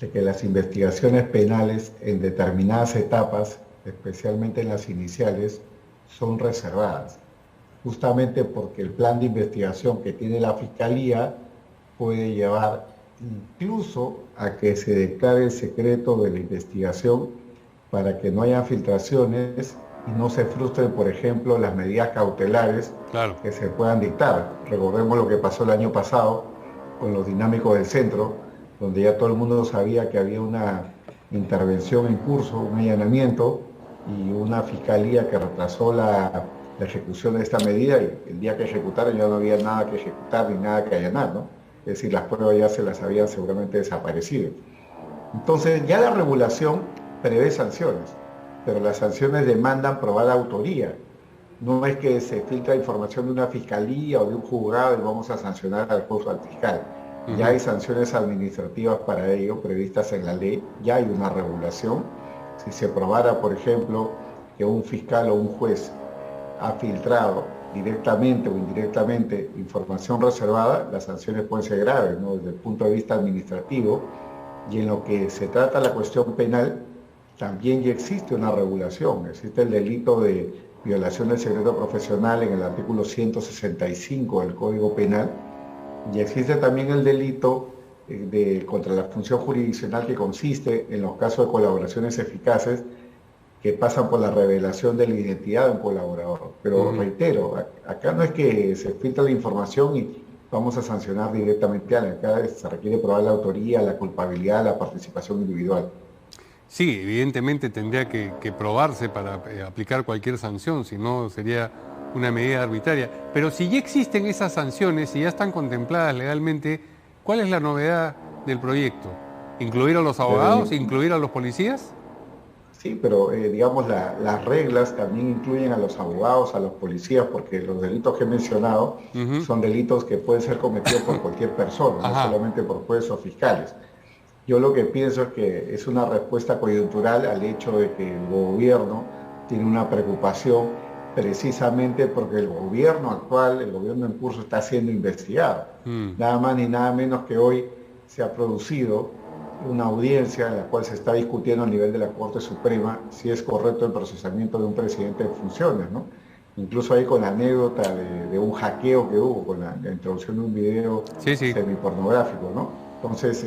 de que las investigaciones penales en determinadas etapas, especialmente en las iniciales, son reservadas, justamente porque el plan de investigación que tiene la Fiscalía puede llevar incluso a que se declare el secreto de la investigación para que no haya filtraciones y no se frustren, por ejemplo, las medidas cautelares Claro. que se puedan dictar. Recordemos lo que pasó el año pasado con los dinámicos del centro, donde ya todo el mundo sabía que había una intervención en curso, un allanamiento y una fiscalía que retrasó la ejecución de esta medida, y el día que ejecutaron ya no había nada que ejecutar ni nada que allanar, ¿no? Es decir, las pruebas ya se las habían seguramente desaparecido. Entonces, ya la regulación prevé sanciones, pero las sanciones demandan probar autoría. No es que se filtra información de una fiscalía o de un juzgado y vamos a sancionar al juez o al fiscal. Ya Ujú. hay sanciones administrativas para ello previstas en la ley, ya hay una regulación. Si se probara, por ejemplo, que un fiscal o un juez ha filtrado directamente o indirectamente información reservada, las sanciones pueden ser graves, ¿no? Desde el punto de vista administrativo. Y en lo que se trata la cuestión penal, también ya existe una regulación. Existe el delito de violación del secreto profesional en el artículo 165 del Código Penal, y existe también el delito contra la función jurisdiccional, que consiste en los casos de colaboraciones eficaces que pasan por la revelación de la identidad de un colaborador. Pero Ujú. reitero, acá no es que se filtra la información y vamos a sancionar directamente a alguien. Acá se requiere probar la autoría, la culpabilidad, la participación individual. Sí, evidentemente tendría que probarse para aplicar cualquier sanción, si no sería una medida arbitraria. Pero si ya existen esas sanciones, si ya están contempladas legalmente, ¿cuál es la novedad del proyecto? ¿Incluir a los abogados? Desde, ¿Incluir a los policías? Sí, pero digamos las reglas también incluyen a los abogados, a los policías, porque los delitos que he mencionado Ujú. son delitos que pueden ser cometidos por cualquier persona, no Ajá. solamente por jueces o fiscales. Yo lo que pienso es que es una respuesta coyuntural al hecho de que el gobierno tiene una preocupación, precisamente porque el gobierno actual, el gobierno en curso, está siendo investigado. Mm. Nada más ni nada menos que hoy se ha producido una audiencia en la cual se está discutiendo a nivel de la Corte Suprema si es correcto el procesamiento de un presidente en funciones, ¿no? Incluso ahí con la anécdota de un hackeo que hubo, con la introducción de un video Sí, sí. semipornográfico, ¿no? Entonces,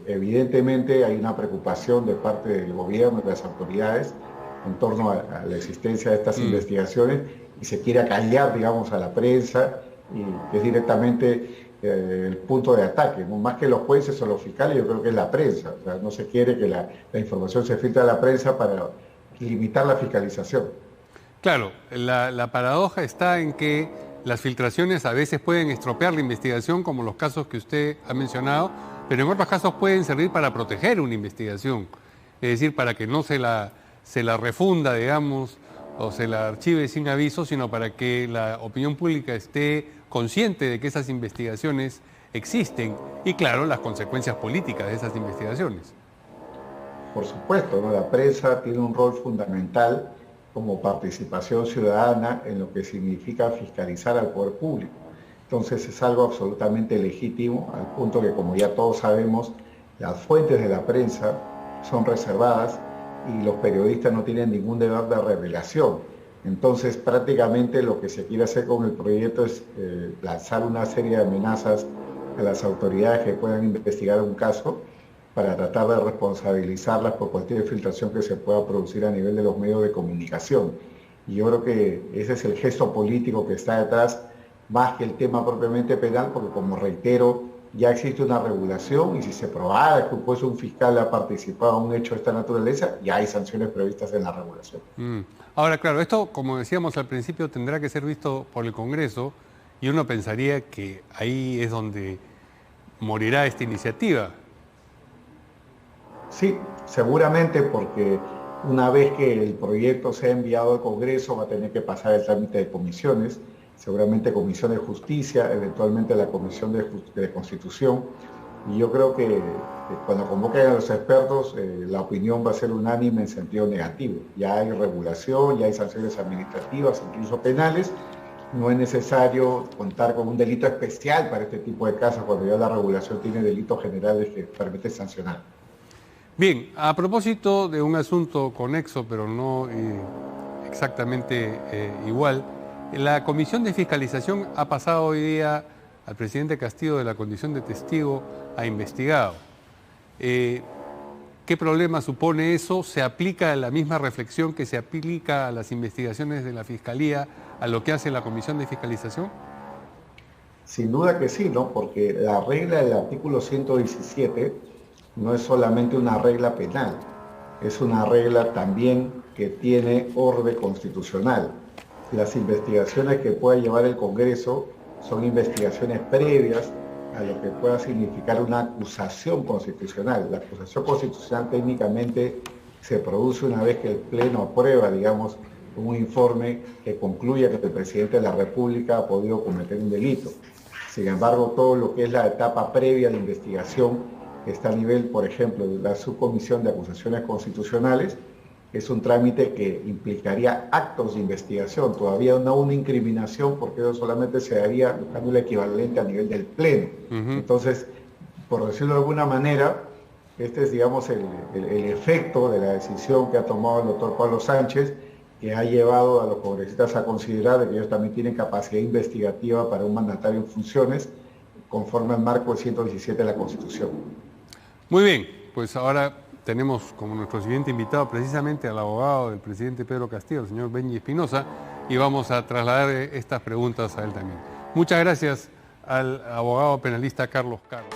evidentemente hay una preocupación de parte del gobierno y de las autoridades en torno a la existencia de estas Mm. investigaciones, y se quiere acallar, digamos, a la prensa, y que es directamente el punto de ataque, ¿no? Más que los jueces o los fiscales, yo creo que es la prensa. O sea, no se quiere que la información se filtre a la prensa para limitar la fiscalización. Claro, la paradoja está en que las filtraciones a veces pueden estropear la investigación, como los casos que usted ha mencionado, pero en otros casos pueden servir para proteger una investigación, es decir, para que no se la refunda, digamos, o se la archive sin aviso, sino para que la opinión pública esté consciente de que esas investigaciones existen y, claro, las consecuencias políticas de esas investigaciones. Por supuesto, ¿no? La prensa tiene un rol fundamental como participación ciudadana en lo que significa fiscalizar al poder público. Entonces es algo absolutamente legítimo, al punto que, como ya todos sabemos, las fuentes de la prensa son reservadas y los periodistas no tienen ningún deber de revelación. Entonces, prácticamente lo que se quiere hacer con el proyecto es lanzar una serie de amenazas a las autoridades que puedan investigar un caso, para tratar de responsabilizarlas por cualquier filtración que se pueda producir a nivel de los medios de comunicación. Y yo creo que ese es el gesto político que está detrás, más que el tema propiamente penal, porque, como reitero, ya existe una regulación, y si se probara que pues un fiscal ha participado en un hecho de esta naturaleza, ya hay sanciones previstas en la regulación. Mm. Ahora, claro, esto, como decíamos al principio, tendrá que ser visto por el Congreso y uno pensaría que ahí es donde morirá esta iniciativa. Sí, seguramente, porque una vez que el proyecto sea enviado al Congreso va a tener que pasar el trámite de comisiones, seguramente Comisión de Justicia, eventualmente la Comisión de Constitución, y yo creo que cuando convoquen a los expertos, la opinión va a ser unánime en sentido negativo. Ya hay regulación, ya hay sanciones administrativas, incluso penales. No es necesario contar con un delito especial para este tipo de casos, cuando ya la regulación tiene delitos generales que permiten sancionar. Bien, a propósito de un asunto conexo, pero no exactamente igual, la Comisión de Fiscalización ha pasado hoy día al presidente Castillo de la condición de testigo a investigado. ¿Qué problema supone eso? ¿Se aplica la misma reflexión que se aplica a las investigaciones de la Fiscalía a lo que hace la Comisión de Fiscalización? Sin duda que sí, ¿no? Porque la regla del artículo 117 no es solamente una regla penal, es una regla también que tiene orden constitucional. Las investigaciones que pueda llevar el Congreso son investigaciones previas a lo que pueda significar una acusación constitucional. La acusación constitucional técnicamente se produce una vez que el Pleno aprueba, digamos, un informe que concluya que el presidente de la República ha podido cometer un delito. Sin embargo, todo lo que es la etapa previa de investigación está a nivel, por ejemplo, de la Subcomisión de Acusaciones Constitucionales, es un trámite que implicaría actos de investigación, todavía no una incriminación, porque eso solamente se daría buscando el equivalente a nivel del Pleno. Entonces, por decirlo de alguna manera, este es, digamos, el efecto de la decisión que ha tomado el doctor Pablo Sánchez, que ha llevado a los congresistas a considerar que ellos también tienen capacidad investigativa para un mandatario en funciones, conforme al marco del 117 de la Constitución. Muy bien, pues ahora tenemos como nuestro siguiente invitado precisamente al abogado del presidente Pedro Castillo, el señor Benji Espinosa, y vamos a trasladar estas preguntas a él también. Muchas gracias al abogado penalista Carlos Caro.